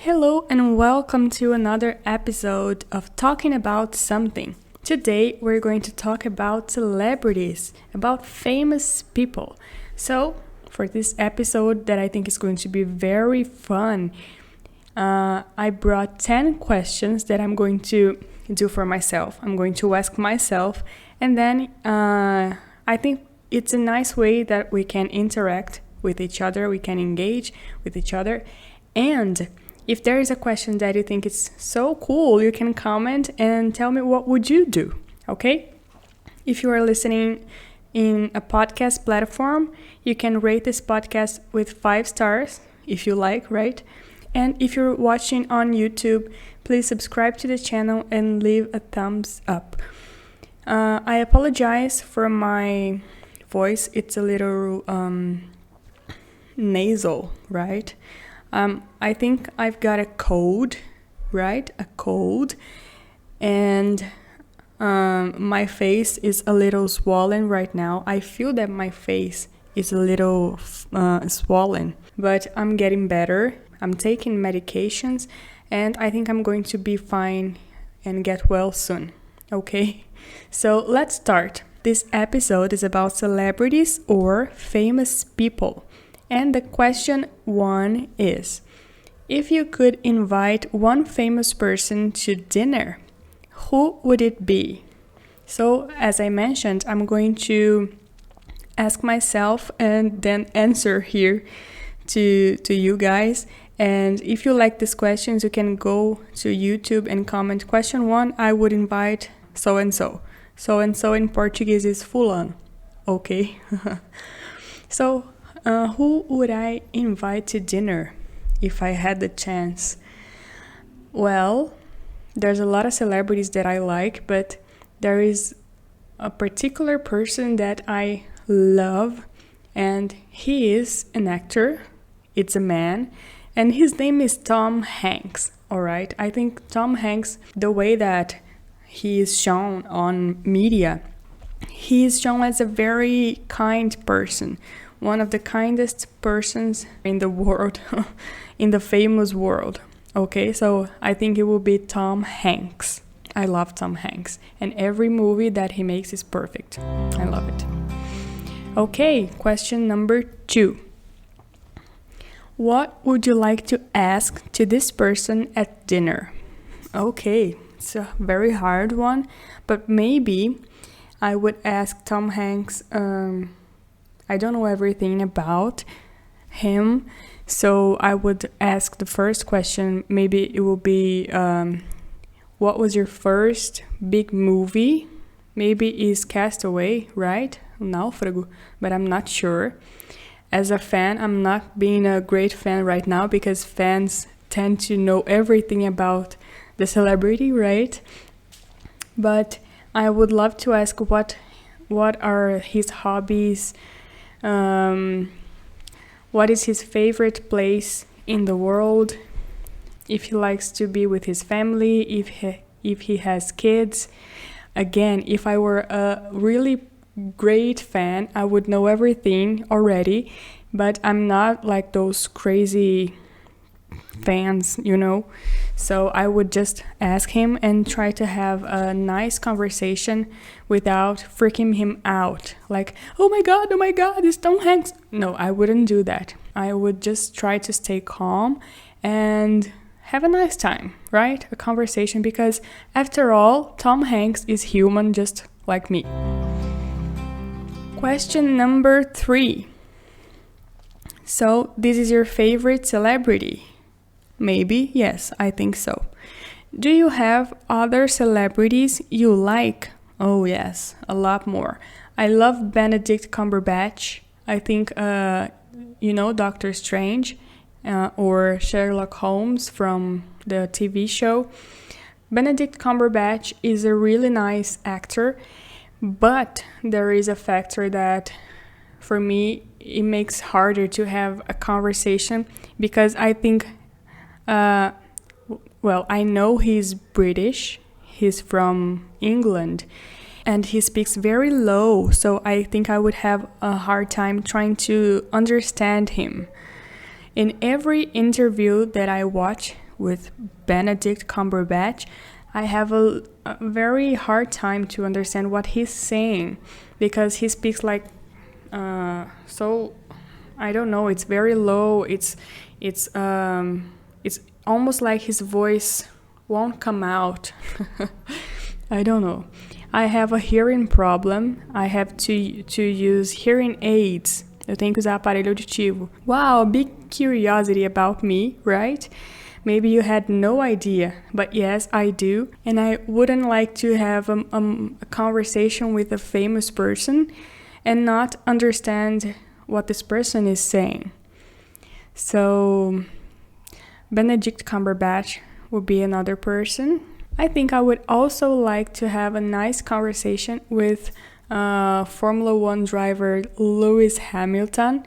Hello and welcome to another episode of Talking About Something. Today we're going to talk about celebrities, about famous people. So for this episode that I think is going to be very fun, I brought 10 questions that I'm going to do for myself. I'm going to ask myself, and then I think it's a nice way that we can interact with each other, we can engage with each other, and if there is a question that you think is so cool, you can comment and tell me what would you do, okay? If you are listening in a podcast platform, you can rate this podcast with 5 stars, if you like, right? And if you're watching on YouTube, please subscribe to the channel and leave a thumbs up. I apologize for my voice. It's a little nasal, right? I think I've got a cold, right? A cold. And my face is a little swollen right now. I feel that my face is a little swollen, but I'm getting better. I'm taking medications, and I think I'm going to be fine and get well soon, okay? So let's start. This episode is about celebrities or famous people. And the question 1 is, if you could invite one famous person to dinner, who would it be? So, as I mentioned, I'm going to ask myself and then answer here to you guys. And if you like these questions, you can go to YouTube and comment question 1, I would invite so-and-so. So-and-so in Portuguese is fulano, okay? So, who would I invite to dinner if I had the chance? Well, there's a lot of celebrities that I like, but there is a particular person that I love, and he is an actor. It's a man, and his name is Tom Hanks, all right? I think Tom Hanks, the way that he is shown on media, he is shown as a very kind person, one of the kindest persons in the world, in the famous world. Okay, so I think it will be Tom Hanks. I love Tom Hanks, and every movie that he makes is perfect. I love it. Okay, question number 2. What would you like to ask to this person at dinner? Okay, it's a very hard one, but maybe I would ask Tom Hanks, I don't know everything about him, so I would ask the first question. Maybe it will be, what was your first big movie? Maybe it's Castaway, right? Náufrago, but I'm not sure. As a fan, I'm not being a great fan right now because fans tend to know everything about the celebrity, right? But I would love to ask what are his hobbies. What is his favorite place in the world? If he likes to be with his family, if he has kids. Again, if I were a really great fan, I would know everything already, but I'm not like those crazy fans, you know. So I would just ask him and try to have a nice conversation without freaking him out. Like, oh my god, it's Tom Hanks. No, I wouldn't do that. I would just try to stay calm and have a nice time, right? A conversation, because after all, Tom Hanks is human just like me. Question number 3. So, this is your favorite celebrity? Maybe, yes, I think so. Do you have other celebrities you like? Oh yes, a lot more. I love Benedict Cumberbatch. I think, Doctor Strange or Sherlock Holmes from the TV show. Benedict Cumberbatch is a really nice actor, but there is a factor that, for me, it makes harder to have a conversation because I think I know he's British, he's from England, and he speaks very low, so I think I would have a hard time trying to understand him. In every interview that I watch with Benedict Cumberbatch, I have a very hard time to understand what he's saying, because he speaks like so, I don't know, it's very low. It's almost like his voice won't come out. I don't know. I have a hearing problem. I have to use hearing aids. Eu tenho que usar aparelho auditivo. Wow, big curiosity about me, right? Maybe you had no idea, but yes, I do. And I wouldn't like to have a conversation with a famous person and not understand what this person is saying. So, Benedict Cumberbatch would be another person. I think I would also like to have a nice conversation with Formula 1 driver Lewis Hamilton.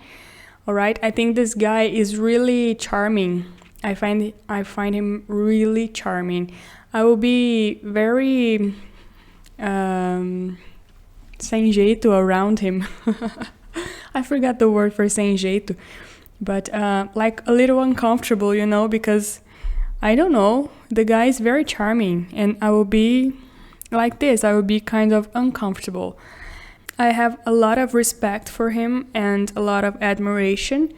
All right, I think this guy is really charming. I find him really charming. I will be very sem jeito around him. I forgot the word for sem jeito, but like a little uncomfortable, you know, because I don't know, the guy is very charming, and I will be like this. I will be kind of uncomfortable. I have a lot of respect for him and a lot of admiration,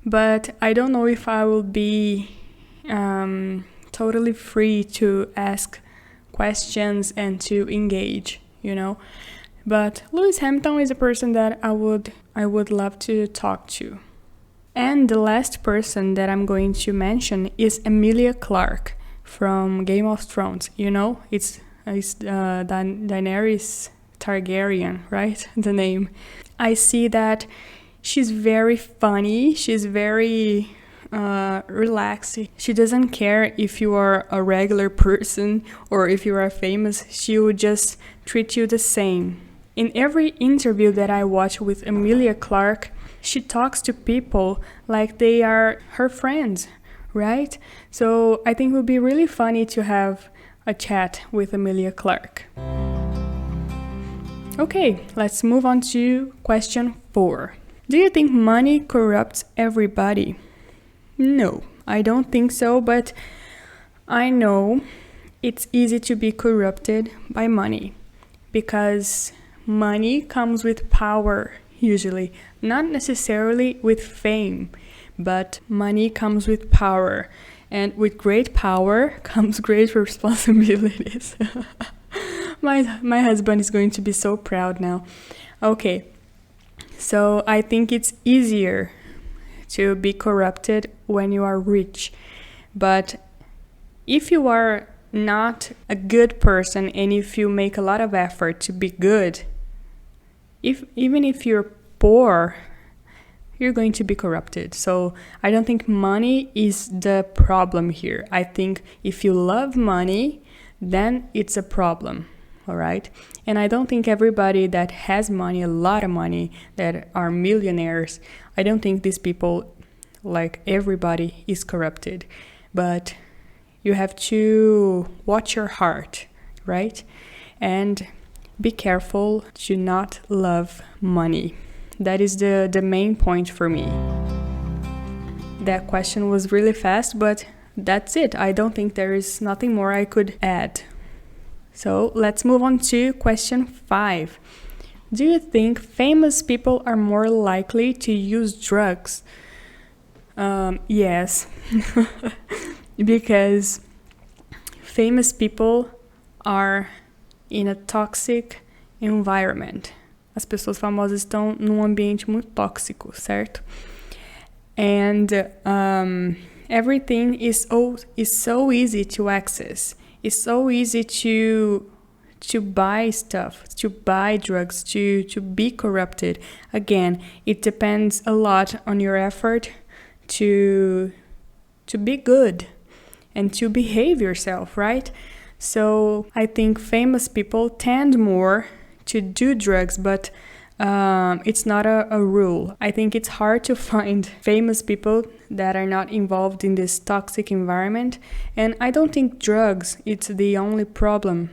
but I don't know if I will be totally free to ask questions and to engage, you know. But Lewis Hamilton is a person that I would love to talk to. And the last person that I'm going to mention is Emilia Clarke from Game of Thrones. You know, it's Daenerys Targaryen, right? The name. I see that she's very funny. She's very relaxed. She doesn't care if you are a regular person or if you are famous. She will just treat you the same. In every interview that I watch with Emilia Clarke, she talks to people like they are her friends, right? So I think it would be really funny to have a chat with Emilia Clarke. Okay, let's move on to question 4. Do you think money corrupts everybody? No, I don't think so, but I know it's easy to be corrupted by money because money comes with power. Usually, not necessarily with fame, but money comes with power, and with great power comes great responsibilities. My husband is going to be so proud now. Okay, so I think it's easier to be corrupted when you are rich, but if you are not a good person and if you make a lot of effort to be good, even if you're poor, you're going to be corrupted. So I don't think money is the problem here. I think if you love money, then it's a problem, all right? And I don't think everybody that has money, a lot of money, that are millionaires, I don't think these people, like everybody, is corrupted. But you have to watch your heart, right? And be careful to not love money. That is the main point for me. That question was really fast, but that's it. I don't think there is nothing more I could add. So let's move on to question 5. Do you think famous people are more likely to use drugs? Yes, because famous people are in a toxic environment. As pessoas famosas estão num ambiente muito tóxico, certo? And everything is so easy to access. It's so easy to buy stuff, to buy drugs, to be corrupted. Again, it depends a lot on your effort to be good and to behave yourself, right? So I think famous people tend more to do drugs, but it's not a rule. I think it's hard to find famous people that are not involved in this toxic environment, and I don't think drugs it's the only problem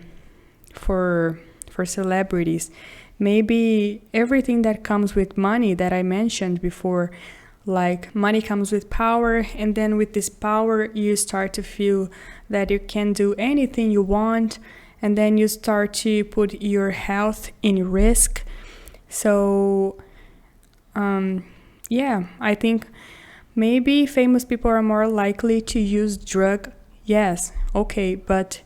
for celebrities. Maybe everything that comes with money that I mentioned before, Like money comes with power, and then with this power you start to feel that you can do anything you want, and then you start to put your health in risk. So I think maybe famous people are more likely to use drug. Yes, okay, but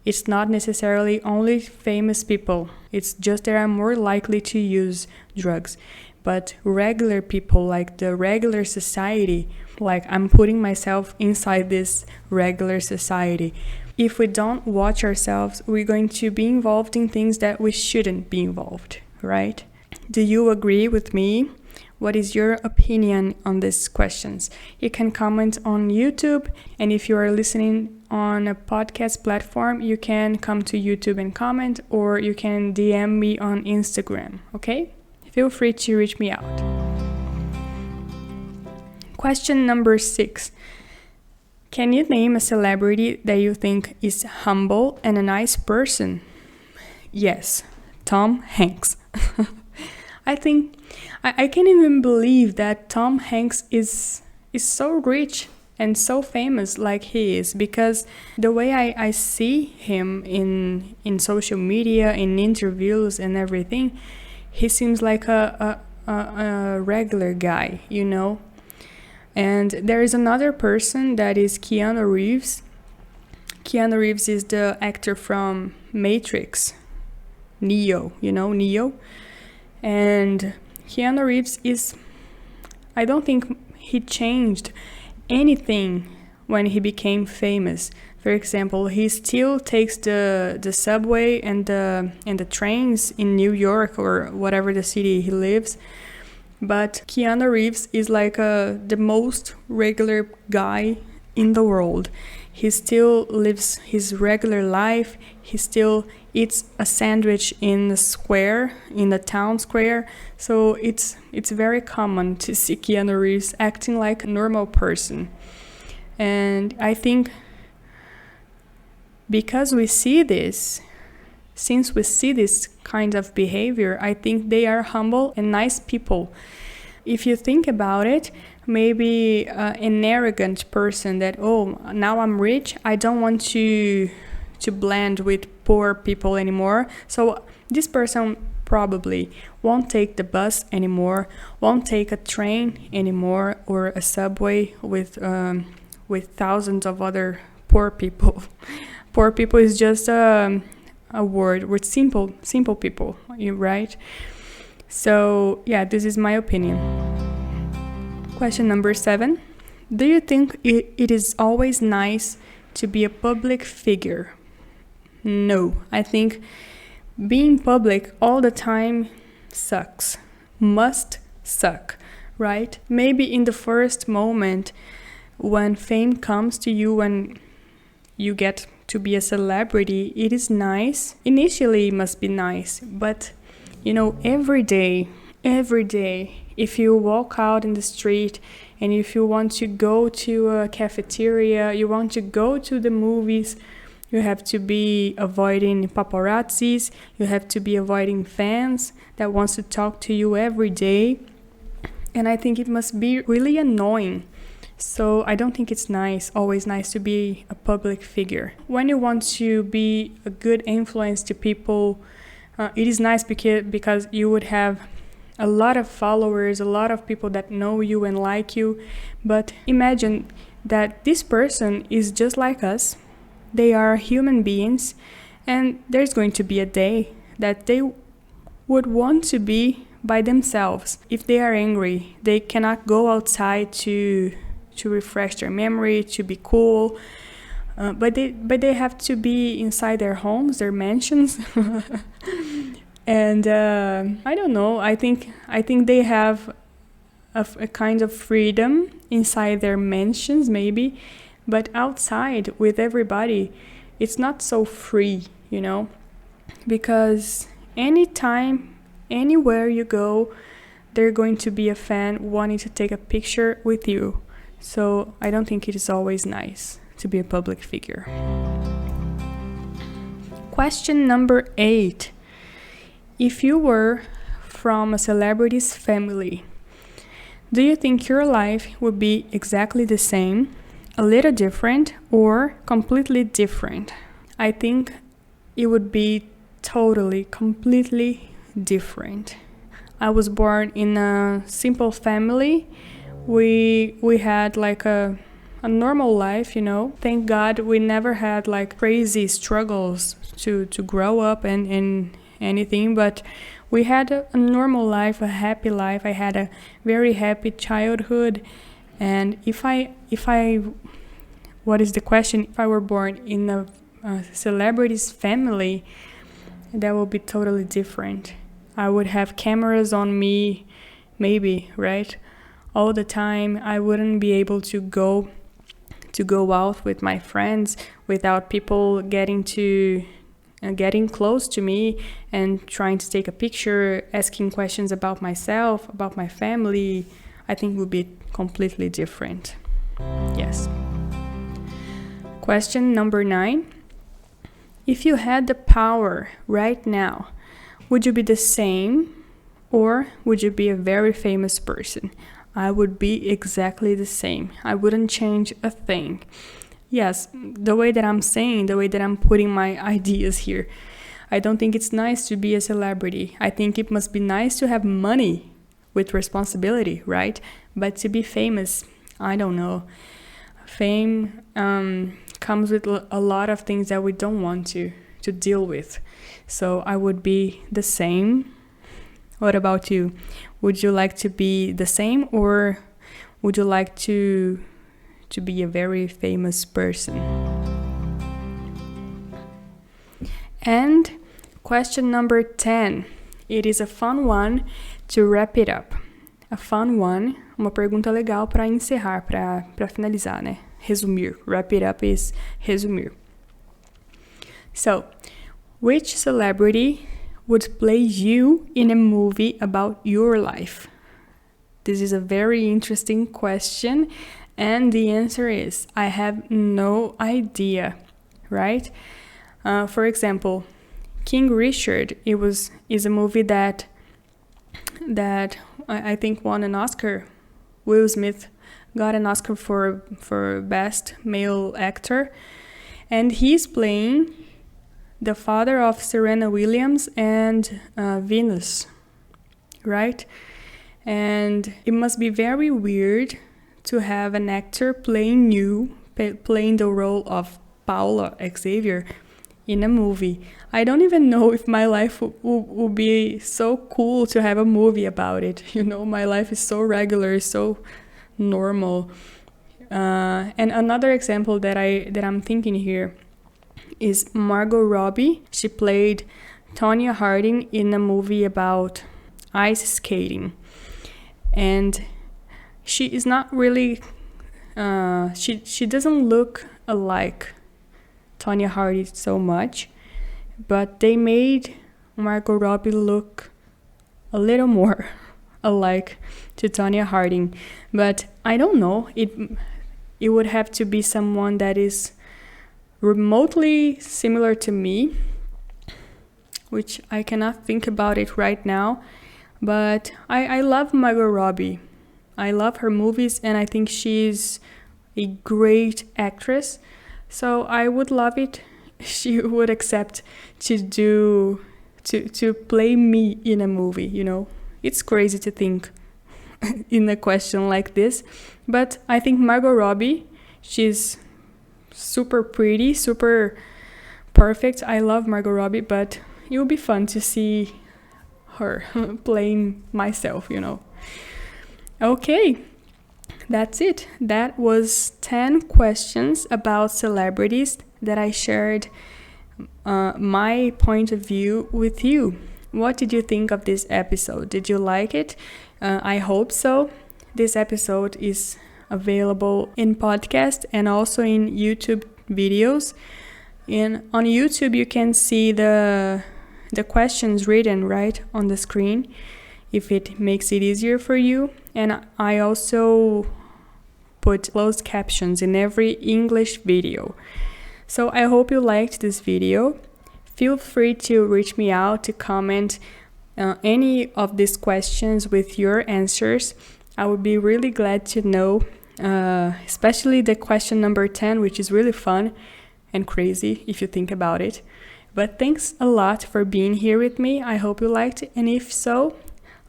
it's not necessarily only famous people. It's just they are more likely to use drugs. But regular people, like the regular society, like I'm putting myself inside this regular society. If we don't watch ourselves, we're going to be involved in things that we shouldn't be involved, right? Do you agree with me? What is your opinion on these questions? You can comment on YouTube, and if you are listening on a podcast platform, you can come to YouTube and comment, or you can DM me on Instagram, okay? Feel free to reach me out. Question number 6. Can you name a celebrity that you think is humble and a nice person? Yes, Tom Hanks. I think I can't even believe that Tom Hanks is so rich and so famous like he is, because the way I see him in social media, in interviews and everything, he seems like a regular guy, you know. And there is another person that is Keanu Reeves. Keanu Reeves is the actor from Matrix, Neo, you know, Neo. And Keanu Reeves I don't think he changed anything when he became famous. For example, he still takes the subway and the trains in New York or whatever the city he lives. But Keanu Reeves is like the most regular guy in the world. He still lives his regular life. He still eats a sandwich in the square, in the town square. So it's very common to see Keanu Reeves acting like a normal person. And I think because we see this, since we see this kind of behavior, I think they are humble and nice people. If you think about it, maybe an arrogant person that, oh, now I'm rich, I don't want to blend with poor people anymore. So this person probably won't take the bus anymore, won't take a train anymore, or a subway with thousands of other poor people. Poor people is just a word with simple people, right? So yeah, this is my opinion. Question number 7. Do you think it is always nice to be a public figure? No, I think being public all the time sucks. Must suck, right? Maybe in the first moment when fame comes to you, when you get to be a celebrity, it is nice. Initially, it must be nice, but you know, every day, if you walk out in the street and if you want to go to a cafeteria, you want to go to the movies, you have to be avoiding paparazzis, you have to be avoiding fans that wants to talk to you every day. And I think it must be really annoying. So I don't think it's always nice to be a public figure. When you want to be a good influence to people, it is nice because you would have a lot of followers, a lot of people that know you and like you. But imagine that this person is just like us. They are human beings, and there's going to be a day that they would want to be by themselves. If they are angry, they cannot go outside to refresh their memory, to be cool, but they have to be inside their homes, their mansions. And I don't know, I think they have a kind of freedom inside their mansions maybe, but outside with everybody it's not so free, you know, because anytime, anywhere you go, there's going to be a fan wanting to take a picture with you. So I don't think it is always nice to be a public figure. Question number 8. If you were from a celebrity's family, Do you think your life would be exactly the same, a little different, or completely different? I think it would be totally, completely different. I was born in a simple family. We had like a normal life, you know. Thank God we never had like crazy struggles to grow up and anything, but we had a normal life, a happy life. I had a very happy childhood. And what is the question? If I were born in a celebrity's family, that would be totally different. I would have cameras on me, maybe, right? All the time. I wouldn't be able to go out with my friends without people getting close to me and trying to take a picture, asking questions about myself, about my family. I think it would be completely different. Yes. Question number 9. If you had the power right now, would you be the same or would you be a very famous person? I would be exactly the same. I wouldn't change a thing. Yes, the way that I'm saying, the way that I'm putting my ideas here, I don't think it's nice to be a celebrity. I think it must be nice to have money with responsibility, right? But to be famous, I don't know. Fame comes with a lot of things that we don't want to deal with. So I would be the same. What about you? Would you like to be the same or would you like to be a very famous person? And question number 10. It is a fun one to wrap it up. A fun one, uma pergunta legal para encerrar, para finalizar, né? Resumir. Wrap it up is resumir. So, which celebrity would play you in a movie about your life? This is a very interesting question, and the answer is, I have no idea, right? For example, King Richard, is a movie that I think won an Oscar. Will Smith got an Oscar for Best Male Actor, and he's playing the father of Serena Williams and Venus, right? And it must be very weird to have an actor playing the role of Paula Xavier in a movie. I don't even know if my life would be so cool to have a movie about it. You know, my life is so regular, so normal. And another example that I'm thinking here is Margot Robbie. She played Tonya Harding in a movie about ice skating. And she is not really, she doesn't look alike Tonya Harding so much, but they made Margot Robbie look a little more alike to Tonya Harding. But I don't know, it would have to be someone that is remotely similar to me, which I cannot think about it right now, but I love Margot Robbie. I love her movies and I think she's a great actress, so I would love it if she would accept to play me in a movie, you know. It's crazy to think in a question like this, but I think Margot Robbie, she's super pretty, super perfect. I love Margot Robbie, but it would be fun to see her playing myself, you know. Okay, that's it. That was 10 questions about celebrities that I shared my point of view with you. What did you think of this episode? Did you like it? I hope so. This episode is available in podcast and also in YouTube videos. On YouTube you can see the questions written right on the screen if it makes it easier for you. And I also put closed captions in every English video. So I hope you liked this video. Feel free to reach me out to comment any of these questions with your answers. I would be really glad to know, especially the question number 10, which is really fun and crazy if you think about it. But thanks a lot for being here with me. I hope you liked it, and if so,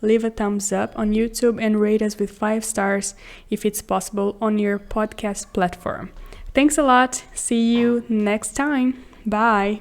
leave a thumbs up on YouTube and rate us with 5 stars if it's possible on your podcast platform. Thanks a lot. See you next time. Bye.